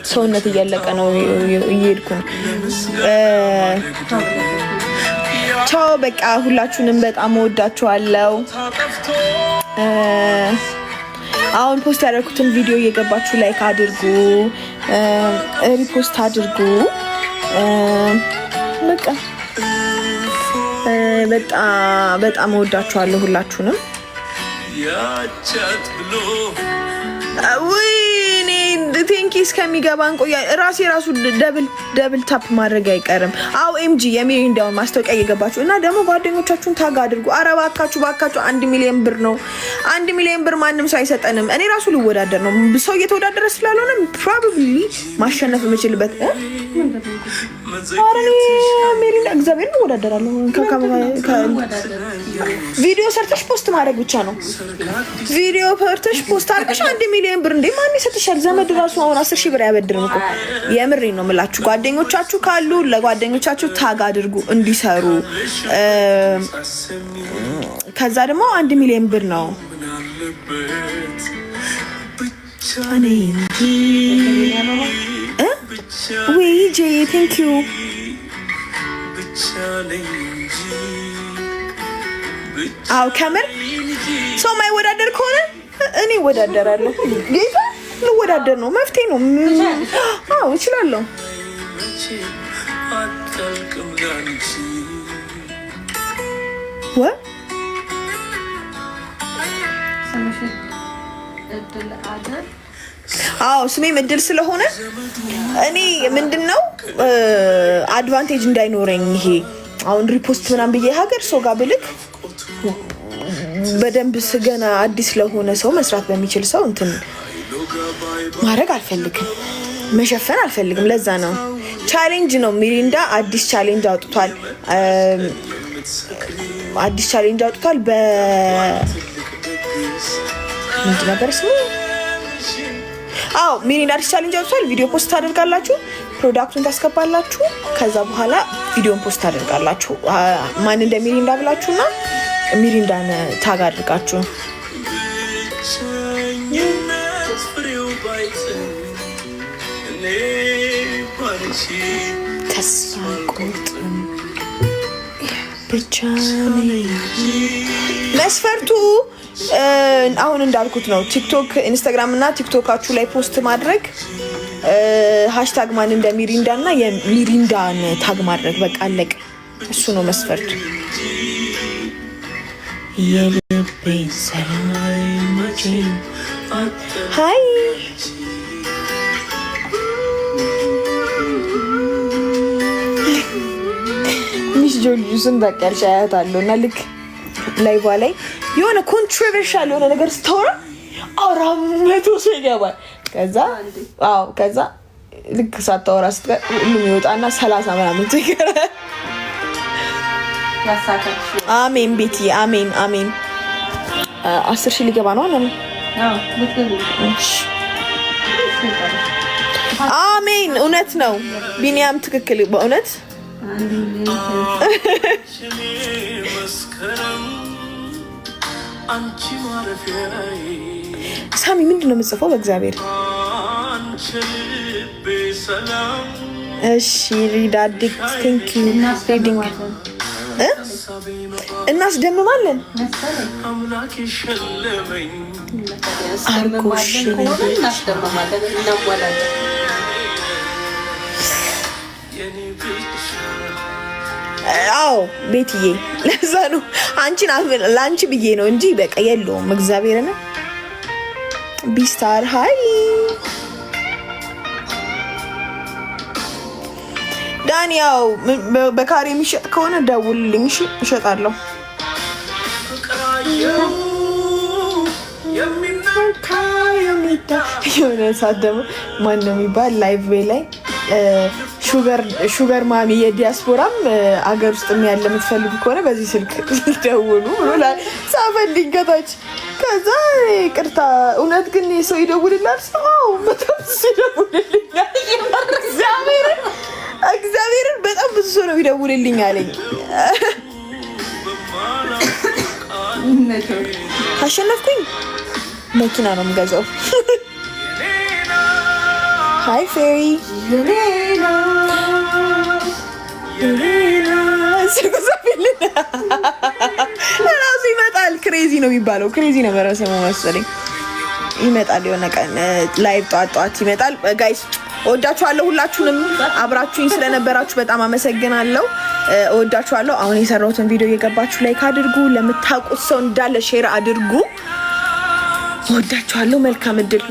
ሰውነት እያለቀ ነው እየሄድኩ ነው። ቻው በቃ ሁላችሁንም በጣም እወዳችኋለሁ። አሁን ፖስት ያደረኩትን ቪዲዮ እየገባችሁ ላይክ አድርጉ፣ ሪፖስት አድርጉ። በቃ በጣም እወዳችኋለሁ ሁላችሁንም። ቴንኪ እስከሚገባን ቆያ ራሴ ደብል ታፕ ማድረግ አይቀርም። አው ኤምጂ የሚሪንዳውን ማስታወቂያ እየገባችሁ እና ደግሞ ጓደኞቻችሁን ታግ አድርጉ። ኧረ ባካችሁ 1 ሚሊዮን ብር ነው። 1 ሚሊዮን ብር ማንም ሰው አይሰጠንም። እኔ ራሱ ልወዳደር ነው። ሰው እየተወዳደረ ስላልሆነ ፕሮባብሊ ማሸነፍ የምችልበት አረኔ ሜሪንዳ እግዚአብሔር ነው ወዳደራለሁ። ቪዲዮ ሰርተሽ ፖስት ማድረግ ብቻ ነው። ቪዲዮ ሰርተሽ ፖስት አድርገሽ 1 ሚሊዮን ብር እንዴ ማን ይሰጥሻል? ዘመድ ራሱ አሁን 10,000 ብር ያበድርም እኮ። የምሬን ነው የምላችሁ። ጓደኞቻችሁ ካሉ ለጓደኞቻችሁ ታግ አድርጉ እንዲሰሩ። ከዛ ደግሞ 1 ሚሊዮን ብር ነው። ወይ ጄ ቴንክ ዩ። አው ከምር ሰው ማይወዳደር ከሆነ እኔ ወዳደራለሁ። ጌታ ልወዳደር ነው መፍትሄ ነው። አው እችላለሁ። ወ አው ስሜ እድል ስለሆነ እኔ ምንድነው አድቫንቴጅ እንዳይኖረኝ ይሄ አሁን ሪፖስት ምናምን ብዬ ሀገር ሰው ጋር ብልክ በደንብ ስገና አዲስ ለሆነ ሰው መስራት በሚችል ሰው እንትን ማድረግ አልፈልግም፣ መሸፈን አልፈልግም። ለዛ ነው ቻሌንጅ ነው። ሚሪንዳ አዲስ ቻሌንጅ አውጥቷል። ምንድን ነበር ስሙ? አዎ ሚሪንዳ አዲስ ቻሌንጅ አውጥቷል። ቪዲዮ ፖስት ታደርጋላችሁ፣ ፕሮዳክቱን ታስገባላችሁ፣ ከዛ በኋላ ቪዲዮን ፖስት ታደርጋላችሁ። ማን እንደ ሚሪንዳ ብላችሁና ሚሪንዳን ታግ አድርጋችሁ ተስፋ ቁጥም ብቻ መስፈርቱ አሁን እንዳልኩት ነው። ቲክቶክ፣ ኢንስታግራም እና ቲክቶካችሁ ላይ ፖስት ማድረግ ሃሽታግ ማን እንደ ሚሪንዳ እና የሚሪንዳን ታግ ማድረግ በቃ አለቀ። እሱ ነው መስፈርቱ። የልቤ ሰላም ሃይ ሚስ ጆሊዩስን በቃ ያልሻያታለሁ እና ልክ ላይቫ ላይ የሆነ ኮንትሮቨርሻል የሆነ ነገር ስታወራ 400 ሰው ይገባል። ከዛ ልክ ሳታወራ ስትቀር ሁሉም ይወጣና 30 ምናምን ይገራል። አሜን ቤትዬ አሜን። 10,000 ሊገባ ነው አለ። አሜን። እውነት ነው ቢኒያም ትክክል። በእውነት ሳሚ ምንድነው የምጽፈው? በእግዚአብሔር እሺ ሪድ አዲክት ቴንክ ዩ ሪዲንግ እናስደምማለን። አርጎሽ አዎ ቤትዬ ለዛ ነው አንቺን ላንቺ ብዬ ነው እንጂ በቃ የለውም። እግዚአብሔርን ቢስታር ሃይ ዳንያው በካሬ የሚሸጥ ከሆነ ደውልልኝ። እሺ እሸጣለሁ። የሆነ ሰዓት ደግሞ ማን ነው የሚባል ላይቭ ላይ ሹገር ማሚ የዲያስፖራም አገር ውስጥ ያለ የምትፈልጉ ከሆነ በዚህ ስልክ ደውሉ ብሎ ጻፈልኝ ከታች። ከዛ ይቅርታ እውነት ግን ሰው ይደውልላል? ሰው በጣም ይደውልልኛል። እግዚአብሔርን በጣም ብዙ ሰው ነው ይደውልልኝ አለኝ። ካሸነፍኩኝ መኪና ነው የምገዛው። ሃይ ፌሪ ራሱ ይመጣል። ክሬዚ ነው የሚባለው። ክሬዚ ነበረ ስሙ መሰለኝ። ይመጣል የሆነ ቀን ላይቭ ጠዋት ይመጣል። ጋይስ እወዳችኋለሁ። ሁላችሁንም አብራችሁኝ ስለነበራችሁ በጣም አመሰግናለሁ። እወዳችኋለሁ። አሁን የሰራሁትን ቪዲዮ እየገባችሁ ላይክ አድርጉ። ለምታውቁት ሰው እንዳለ ሼር አድርጉ። እወዳችኋለሁ። መልካም እድል